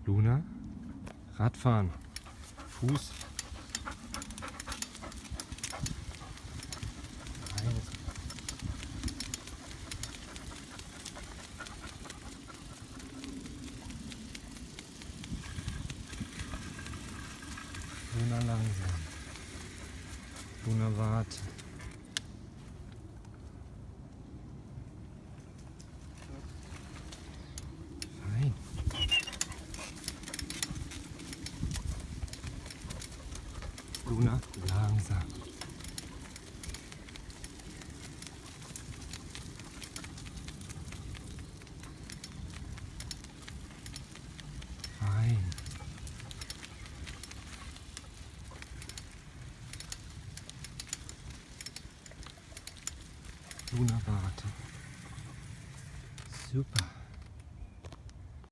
Luna, Radfahren, Fuß. Eins. Luna langsam. Luna warte. Fein. Luna langsam. Fein. Luna warte. Super.